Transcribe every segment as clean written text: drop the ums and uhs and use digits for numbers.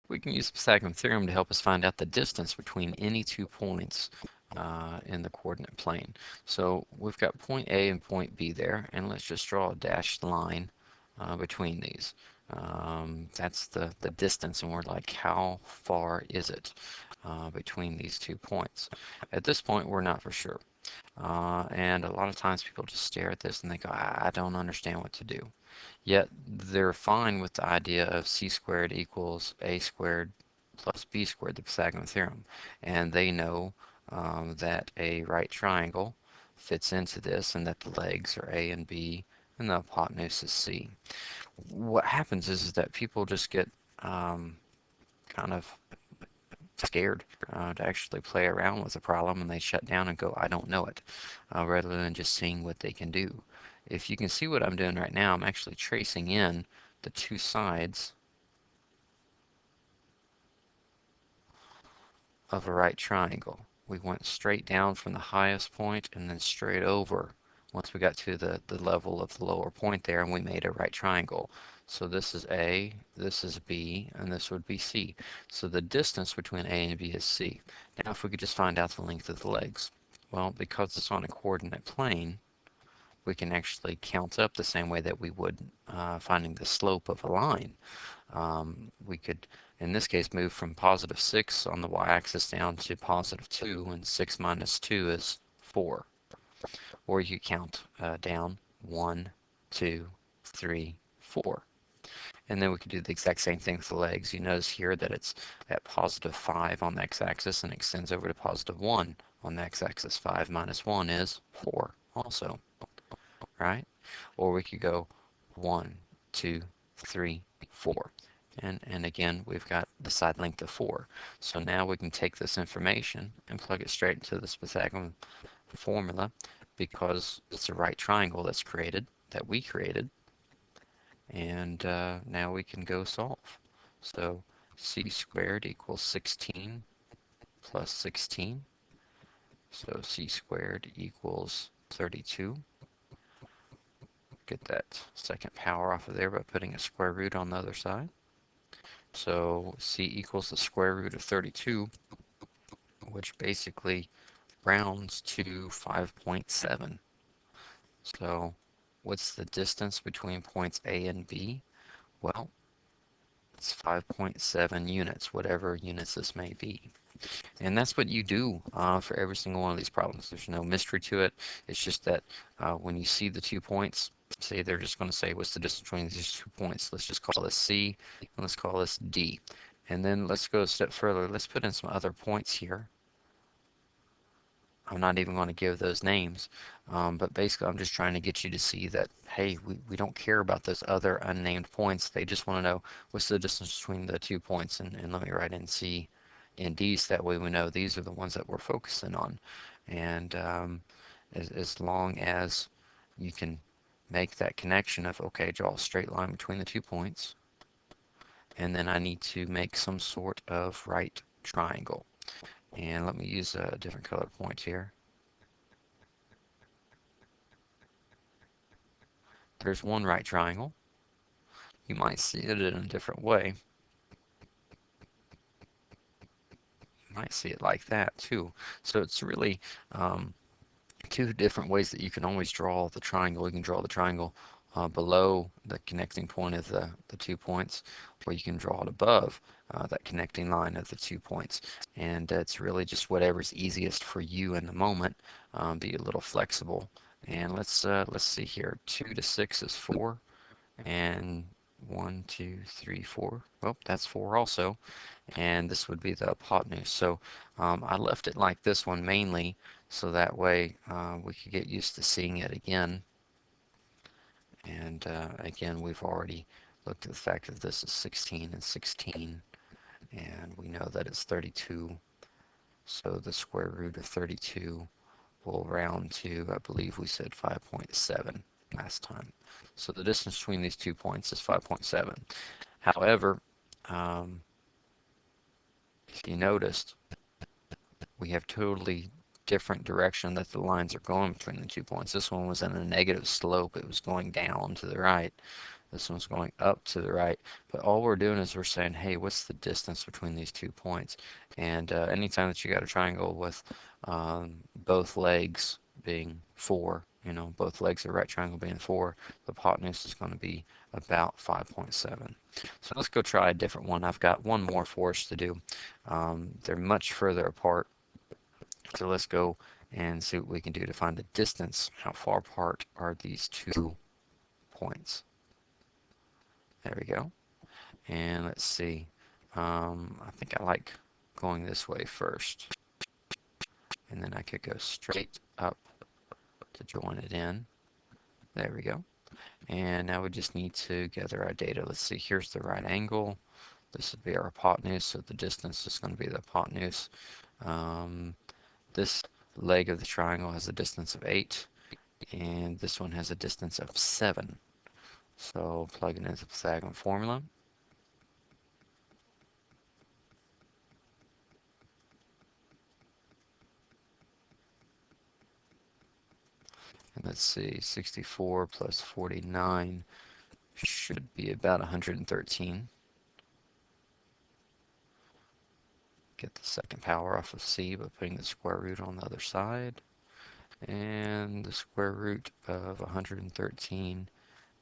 We can use the Pythagorean theorem to help us find out the distance between any 2 points in the coordinate plane. So we've got point A and point B there, and let's just draw a dashed line between these. That's the distance, and we're like, how far is it between these 2 points? At this point, we're not for sure. And a lot of times people just stare at this and they go, I don't understand what to do. Yet they're fine with the idea of c squared equals a squared plus b squared, the Pythagorean theorem. And they know that a right triangle fits into this and that the legs are a and b and the hypotenuse is c. What happens is that people just get kind of scared to actually play around with the problem, and they shut down and go, I don't know it, rather than just seeing what they can do. If you can see what I'm doing right now, I'm actually tracing in the 2 sides of a right triangle. We went straight down from the highest point and then straight over once we got to the level of the lower point there, and we made a right triangle. So this is A, this is B, and this would be C. So the distance between A and B is C. Now if we could just find out the length of the legs. Well, because it's on a coordinate plane, we can actually count up the same way that we would finding the slope of a line. We could, in this case, move from positive 6 on the y-axis down to positive 2, and 6 minus 2 is 4. Or you count down 1, 2, 3, 4. And then we could do the exact same thing with the legs. You notice here that it's at positive 5 on the x-axis and extends over to positive 1 on the x-axis. 5 minus 1 is 4 also, right? Or we could go 1, 2, 3, 4. And again, we've got the side length of 4. So now we can take this information and plug it straight into this Pythagorean formula, because it's a right triangle that's created, that we created, and now we can go solve. So c squared equals 16 plus 16. So c squared equals 32. Get that second power off of there by putting a square root on the other side. So c equals the square root of 32, which basically rounds to 5.7. So what's the distance between points A and B? Well, it's 5.7 units, whatever units this may be. And that's what you do for every single one of these problems. There's no mystery to it. It's just that when you see the 2 points, say they're just going to say, what's the distance between these 2 points? Let's just call this C, and let's call this D. And then let's go a step further. Let's put in some other points here. I'm not even going to give those names, but basically I'm just trying to get you to see that, hey, we don't care about those other unnamed points. They just want to know what's the distance between the 2 points, and let me write in C and D, so that way we know these are the ones that we're focusing on. And as long as you can make that connection of, okay, draw a straight line between the 2 points, and then I need to make some sort of right triangle. And let me use a different color point here. There's one right triangle. You might see it in a different way. You might see it like that too. So it's really 2 different ways that you can always draw the triangle. You can draw the triangle below the connecting point of the 2 points, or you can draw it above that connecting line of the 2 points. And it's really just whatever's easiest for you in the moment. Be a little flexible. And let's see here. 2 to 6 is 4, and 1, 2, 3, 4. Well, that's 4 also, and this would be the hypotenuse. So I left it like this one mainly, so that way we could get used to seeing it again. And again, we've already looked at the fact that this is 16 and 16, and we know that it's 32. So the square root of 32 will round to, I believe we said 5.7 last time. So the distance between these 2 points is 5.7. However, if you noticed, we have totally different direction that the lines are going between the 2 points. This one was in a negative slope. It was going down to the right. This one's going up to the right. But all we're doing is we're saying, hey, what's the distance between these 2 points? And anytime that you got a triangle with both legs being 4, both legs of the right triangle being 4, the hypotenuse is going to be about 5.7. So let's go try a different one. I've got one more for us to do. They're much further apart. So let's go and see what we can do to find the distance. How far apart are these 2 points? There we go. And let's see. I think I like going this way first. And then I could go straight up to join it in. There we go. And now we just need to gather our data. Let's see, here's the right angle. This would be our hypotenuse, so the distance is going to be the hypotenuse. This leg of the triangle has a distance of 8, and this one has a distance of 7. So plug it into the Pythagorean formula. And let's see, 64 plus 49 should be about 113. Get the second power off of c by putting the square root on the other side. And the square root of 113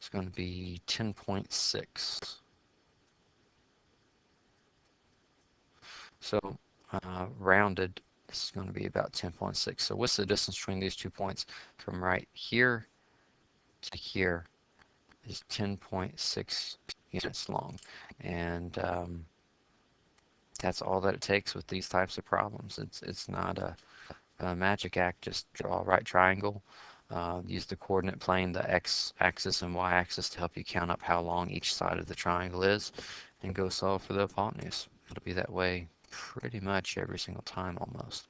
is going to be 10.6. So rounded, this is going to be about 10.6. So what's the distance between these 2 points? From right here to here is 10.6 units long. And that's all that it takes with these types of problems. It's not a magic act. Just draw a right triangle. Use the coordinate plane, the x-axis and y-axis, to help you count up how long each side of the triangle is, and go solve for the hypotenuse. It'll be that way pretty much every single time almost.